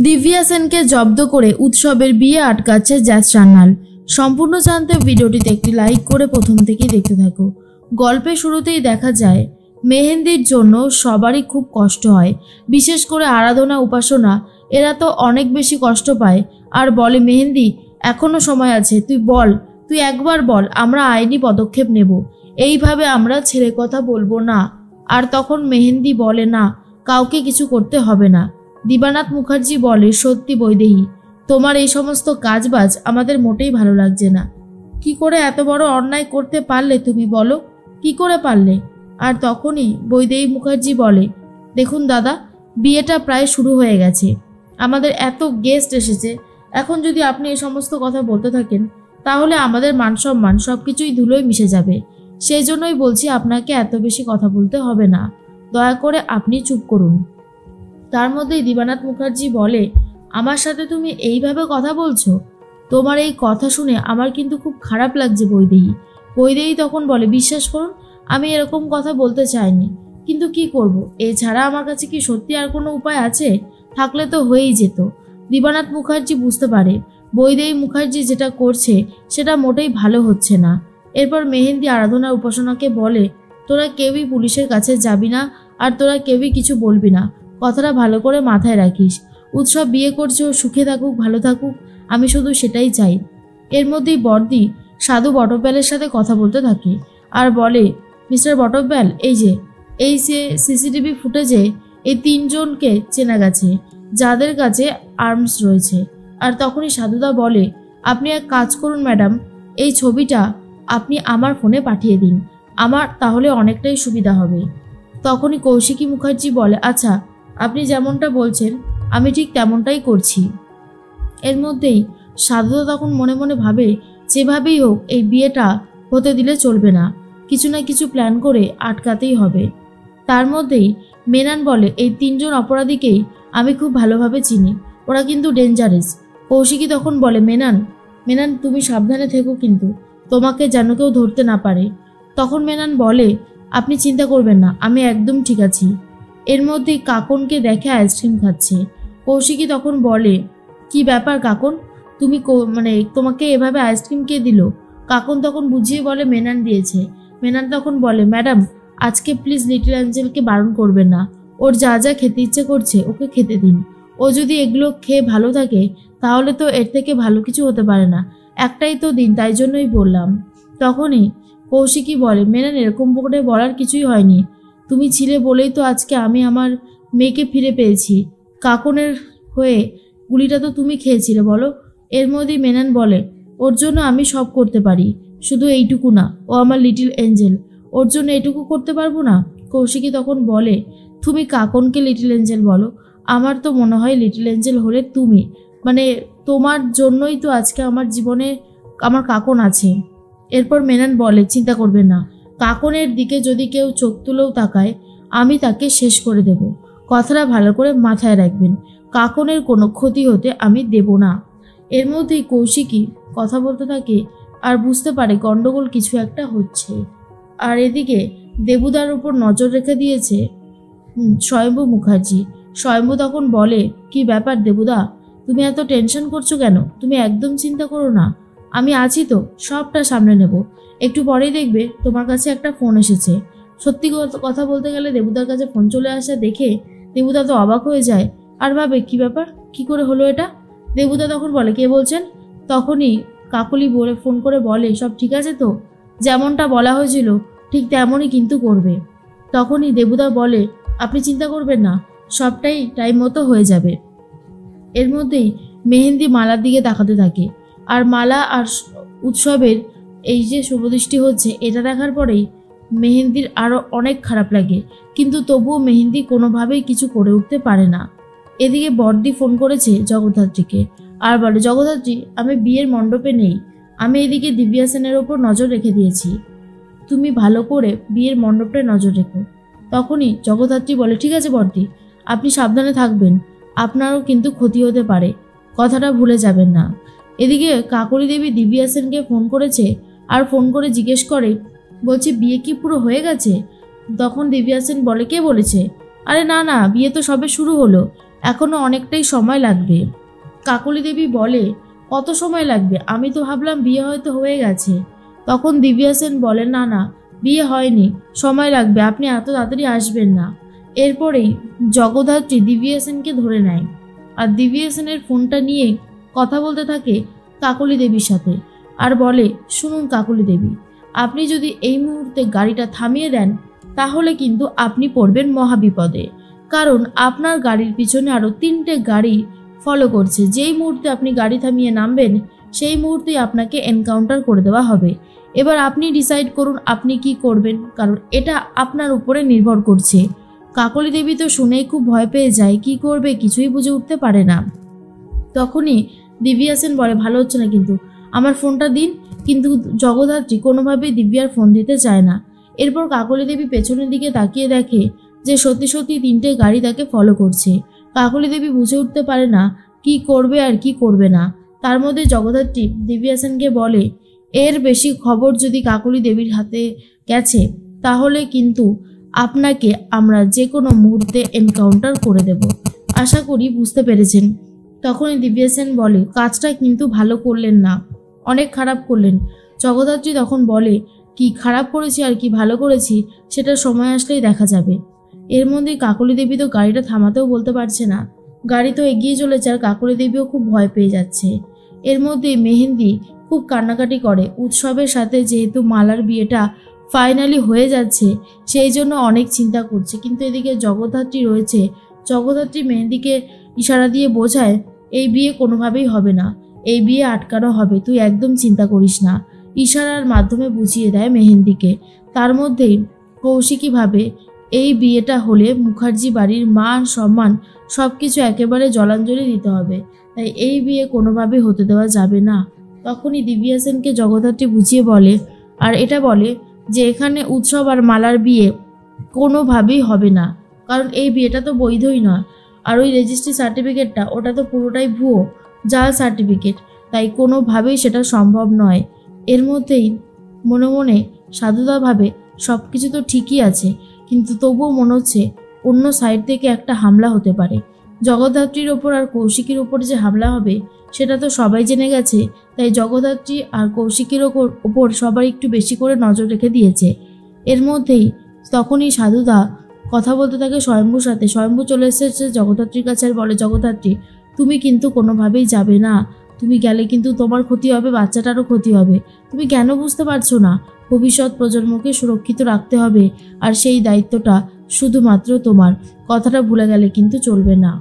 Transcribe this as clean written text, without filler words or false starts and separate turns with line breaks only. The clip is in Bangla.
দিব্যা সেনকে জব্দ করে উৎসবের বিয়ে আটকাচ্ছে জ্যাজ সান্যাল। সম্পূর্ণ জানতে ভিডিওটিতে একটি লাইক করে প্রথম থেকেই দেখতে থাকো। গল্পের শুরুতেই দেখা যায় মেহেন্দির জন্য সবারই খুব কষ্ট হয়, বিশেষ করে আরাধনা, উপাসনা, এরা তো অনেক বেশি কষ্ট পায়। আর বলে, মেহেন্দি এখনো সময় আছে, তুই বল, তুই একবার বল, আমরা আইনি পদক্ষেপ নেব, এইভাবে আমরা ছেড়ে কথা বলবো না। আর তখন মেহেন্দি বলে, না, কাউকে কিছু করতে হবে না। দিবানাথ মুখার্জি বলে, সত্যি বৈদেহী, তোমার এই সমস্ত কাজবাজ আমাদের মোটেই ভালো লাগছে না। কি করে এত বড় অন্যায় করতে পারলে তুমি, বলো, কি করে পারলে? আর তখনই বৈদেহী মুখার্জি বলে, দেখুন দাদা, বিয়েটা প্রায় শুরু হয়ে গেছে, আমাদের এত গেস্ট এসেছে, এখন যদি আপনি এই সমস্ত কথা বলতে থাকেন তাহলে আমাদের মান সম্মান সব কিছুই ধুলোয় মিশে যাবে। সেই জন্যই বলছি, আপনাকে এত বেশি কথা বলতে হবে না, দয়া করে আপনি চুপ করুন। তার মধ্যেই দিবানাথ মুখার্জি বলে, আমার সাথে তুমি এইভাবে কথা বলছো? তোমার এই কথা শুনে আমার কিন্তু খুব খারাপ লাগছে বৈদেহী। বৈদেহী তখন বলে, বিশ্বাস করুন, আমি এরকম কথা বলতে চাইনি, কিন্তু কি করব, এছাড়া আমার কাছে কি সত্যি আর কোনো উপায় আছে? থাকলে তো হয়েই যেত। দিবানাথ মুখার্জি বুঝতে পারে বৈদেহী মুখার্জি যেটা করছে সেটা মোটেই ভালো হচ্ছে না। এরপর মেহেন্দি আরাধনার উপাসনাকে বলে, তোরা কেউই পুলিশের কাছে যাবি না, আর তোরা কেউই কিছু বলবি না, কথাটা ভালো করে মাথায় রাখিস। উৎসব বিয়ে করছে, ও সুখে থাকুক, ভালো থাকুক, আমি শুধু সেটাই চাই। এর মধ্যেই বর্দি সাধু বটব্যালের সাথে কথা বলতে থাকে আর বলে, মিস্টার বটব্যাল, এই যে সিসিটিভি ফুটেজে এই 3 জনকে চেনা গেছে যাদের কাছে আর্মস রয়েছে। আর তখনই সাধুদা বলে, আপনি এক কাজ করুন ম্যাডাম, এই ছবিটা আপনি আমার ফোনে পাঠিয়ে দিন, আমার তাহলে অনেকটাই সুবিধা হবে। তখনই কৌশিকী মুখার্জি বলে, আচ্ছা, আপনি যেমনটা বলছেন আমি ঠিক তেমনটাই করছি। এর মধ্যেই সাধুদা তখন মনে মনে ভাবে, যেভাবেই হোক এই বিয়েটা হতে দিলে চলবে না, কিছু না কিছু প্ল্যান করে আটকাতেই হবে। তার মধ্যেই মেনান বলে, এই 3 জন অপরাধীকেই আমি খুব ভালোভাবে চিনি, ওরা কিন্তু ডেঞ্জারাস। কৌশিকী তখন বলে, মেনান তুমি সাবধানে থেকো, কিন্তু তোমাকে যেন কেউ ধরতে না পারে। তখন মেনান বলে, আপনি চিন্তা করবেন না, আমি একদম ঠিক আছি। এর মধ্যেই কাকনকে দেখে আইসক্রিম খাচ্ছে। কৌশিকী তখন বলে, কি ব্যাপার কাকন, তুমি তোমাকে এভাবে আইসক্রিম কে দিল? কাকন তখন বুঝিয়ে বলে, মেনান দিয়েছে। মেনান তখন বলে, ম্যাডাম, আজকে প্লিজ লিটল অ্যাঞ্জেলকে বারণ করবেন না, ওর যা যা খেতে ইচ্ছে করছে ওকে খেতে দিন। ও যদি এগুলো খেয়ে ভালো থাকে তাহলে তো এর থেকে ভালো কিছু হতে পারে না, একটাই তো দিন, তাই জন্যই বললাম। তখনই কৌশিকী বলে, মেনান, এরকম করে বলার কিছুই হয়নি, তুমি ছিলে বলেই তো আজকে আমি আমার মেয়েকে ফিরে পেয়েছি। কাকনের হয়ে গুলিটা তো তুমি খেয়েছিলে, বলো। এর মধ্যেই মেনান বলে, ওর জন্য আমি সব করতে পারি, শুধু এইটুকু না, ও আমার লিটল এঞ্জেল, ওর জন্য এটুকু করতে পারবো না? কৌশিকী তখন বলে, তুমি কাকনকে লিটল এঞ্জেল বলো, আমার তো মনে হয় লিটল এঞ্জেল হলে তুমি, তোমার জন্যই তো আজকে আমার জীবনে আমার কাকন আছে। এরপর মেনান বলে, চিন্তা করবেন না, কাকনের দিকে যদি কেউ চোখ তুলেও তাকায় আমি তাকে শেষ করে দেব, কথাটা ভালো করে মাথায় রাখবেন, কাকনের কোনো ক্ষতি হতে আমি দেব না। এর মধ্যেই কৌশিকী কথা বলতে থাকে আর বুঝতে পারে গন্ডগোল কিছু একটা হচ্ছে। আর এদিকে দেবুদার উপর নজর রেখে দিয়েছে স্বয়ম্ভু মুখার্জি। স্বয়ম্ভু তখন বলে, কি ব্যাপার দেবুদা, তুমি এত টেনশন করছো কেন? তুমি একদম চিন্তা করো না, আমি আছি তো, সবটা সামলে নেব। একটু পরেই দেখবে তোমার কাছে একটা ফোন এসেছে। সত্যি কথা বলতে গেলে দেবুদার কাছে ফোন চলে আসা দেখে দেবুদা তো অবাক হয়ে যায় আর ভাবে, কি ব্যাপার, কি করে হলো এটা? দেবুদা তখন বলে, কে বলছেন? তখনই কাকলি ফোন করে বলে, সব ঠিক আছে তো, যেমনটা বলা হয়েছিল ঠিক তেমনই কিন্তু করবে। তখনই দেবুদা বলে, আপনি চিন্তা করবেন না, সবটাই টাইম মতো হয়ে যাবে। এর মধ্যেই মেহেন্দি মালার দিকে তাকাতে থাকে, আর মালা আর উৎসবের এই যে শুভদৃষ্টি হচ্ছে এটা দেখার পরেই মেহেন্দির আরও অনেক খারাপ লাগে, কিন্তু তবুও মেহেন্দি কোনোভাবেই কিছু করে উঠতে পারে না। এদিকে বর্দি ফোন করেছে জগদ্ধাত্রীকে আর বলে, জগদ্ধাত্রী, আমি বিয়ের মণ্ডপে নেই, আমি এদিকে দিব্যা সেনের ওপর নজর রেখে দিয়েছি, তুমি ভালো করে বিয়ের মণ্ডপটায় নজর রেখো। তখনই জগদ্ধাত্রী বলে, ঠিক আছে বর্দি, আপনি সাবধানে থাকবেন, আপনারও কিন্তু ক্ষতি হতে পারে, কথাটা ভুলে যাবেন না। এদিকে কাকলি দেবী দিব্যা সেনকে ফোন করেছে আর ফোন করে জিজ্ঞেস করে, বলছে, বিয়ে কি পুরো হয়ে গেছে? তখন দিব্যা সেন বলে, কে বলেছে? আরে না না, বিয়ে তো সবে শুরু হলো, এখনো অনেকটাই সময় লাগবে। কাকলি দেবী বলে, কত সময় লাগবে? আমি তো ভাবলাম বিয়ে হয়তো হয়ে গেছে। তখন দিব্যা সেন বলে, না না, বিয়ে হয়নি, সময় লাগবে, আপনি এত তাড়াতাড়ি আসবেন না। এরপরেই জগদ্ধাত্রী দিব্যা সেনকে ধরে নেয় আর দিব্যা সেনের ফোনটা নিয়ে কথা বলতে থাকে কাকলি দেবীর সাথে আর বলে, শুনুন কাকলি দেবী, আপনি যদি এই মুহূর্তে গাড়িটা থামিয়ে দেন তাহলে কিন্তু আপনি পড়বেন মহাবিপদে, কারণ আপনার গাড়ির পিছনে আরও 3টে গাড়ি ফলো করছে। যেই মুহূর্তে আপনি গাড়ি থামিয়ে নামবেন সেই মুহূর্তেই আপনাকে এনকাউন্টার করে দেওয়া হবে। এবার আপনি ডিসাইড করুন আপনি কি করবেন, কারণ এটা আপনার উপরে নির্ভর করছে। কাকলি দেবী তো শুনেই খুব ভয় পেয়ে যায়, কি করবে কিছুই বুঝে উঠতে পারে না। তখনই দিব্যা সেন বলে, ভালো হচ্ছে না কিন্তু, আমার ফোনটা দিন। কিন্তু জগদ্ধাত্রী কোনোভাবেই দিব্যার ফোন দিতে চায় না। এরপর কাকলি দেবী পেছনের দিকে তাকিয়ে দেখে যে সত্যি সত্যি 3টে গাড়ি তাকে ফলো করছে। কাকলি দেবী বুঝে উঠতে পারে না কি করবে আর কি করবে না। তার মধ্যে জগদ্ধাত্রী দিব্যা সেনকে বলে, এর বেশি খবর যদি কাকলি দেবীর হাতে গেছে তাহলে কিন্তু আপনাকে আমরা যে কোনো মুহূর্তে এনকাউন্টার করে দেব। আশা করি বুঝতে পেরেছেন। তখনই দিব্যা সেন বলে, কাজটা কিন্তু ভালো করলেন না, অনেক খারাপ করলেন। জগদ্ধাত্রী তখন বলে, কি খারাপ করেছি আর কি ভালো করেছি সেটা সময় আসলেই দেখা যাবে। এর মধ্যে কাকলি দেবী তো গাড়িটা থামাতেও বলতে পারছে না, গাড়ি তো এগিয়ে চলেছে আর কাকলি দেবীও খুব ভয় পেয়ে যাচ্ছে। এর মধ্যে মেহেন্দি খুব কান্নাকাটি করে। উৎসবের সাথে যেহেতু মালার বিয়েটা ফাইনালি হয়ে যাচ্ছে সেই জন্য অনেক চিন্তা করছে, কিন্তু এদিকে জগদ্ধাত্রী রয়েছে। জগদ্ধাত্রী মেহেন্দিকে ইশারা দিয়ে বোঝায়, এই বিয়ে কোনোভাবেই হবে না, এই বিয়ে আটকানো হবে, তুই একদম চিন্তা করিস না। ইশারার মাধ্যমে বুঝিয়ে দেয় মেহেন্দিকে। তার মধ্যেই কৌশিকী ভাবে এই বিয়েটা হলে মুখার্জি বাড়ির মান সম্মান সব কিছু একেবারে জলাঞ্জলি দিতে হবে, তাই এই বিয়ে কোনোভাবেই হতে দেওয়া যাবে না। তখনই দিব্যা সেনকে জগদ্ধাত্রী বুঝিয়ে বলে আর এটা বলে যে এখানে উৎসব আর মালার বিয়ে কোনোভাবেই হবে না, কারণ এই বিয়েটা তো বৈধই নয়। আর ওই রেজিস্ট্রি সার্টিফিকেটটা ওটা তো পুরোটাই ভুয়ো, জাল সার্টিফিকেট, তাই কোনোভাবেই সেটা সম্ভব নয়। এর মধ্যেই মনে মনে সাধুদা ভাবে, সব কিছু তো ঠিকই আছে, কিন্তু তবুও মনে হচ্ছে অন্য সাইড থেকে একটা হামলা হতে পারে। জগদ্ধাত্রীর ওপর আর কৌশিকীর ওপর যে হামলা হবে সেটা তো সবাই জেনে গেছে, তাই জগদ্ধাত্রী আর কৌশিকীর ওপর সবার একটু বেশি করে নজর রেখে দিয়েছে। এর মধ্যেই তখনই সাধুদা কথা বলতে থাকে স্বয়ম্ভুর সাথে। স্বয়ম্ভু চলে এসেছে জগদ্ধাত্রীর কাছে আর বলে, জগদ্ধাত্রী তুমি কিন্তু কোনোভাবেই যাবে না, তুমি গেলে কিন্তু তোমার ক্ষতি হবে, বাচ্চাটারও ক্ষতি হবে। তুমি কেন বুঝতে পারছো না? ভবিষ্যৎ প্রজন্মকে সুরক্ষিত রাখতে হবে আর সেই দায়িত্বটা শুধুমাত্র তোমার, কথাটা ভুলে গেলে কিন্তু চলবে না।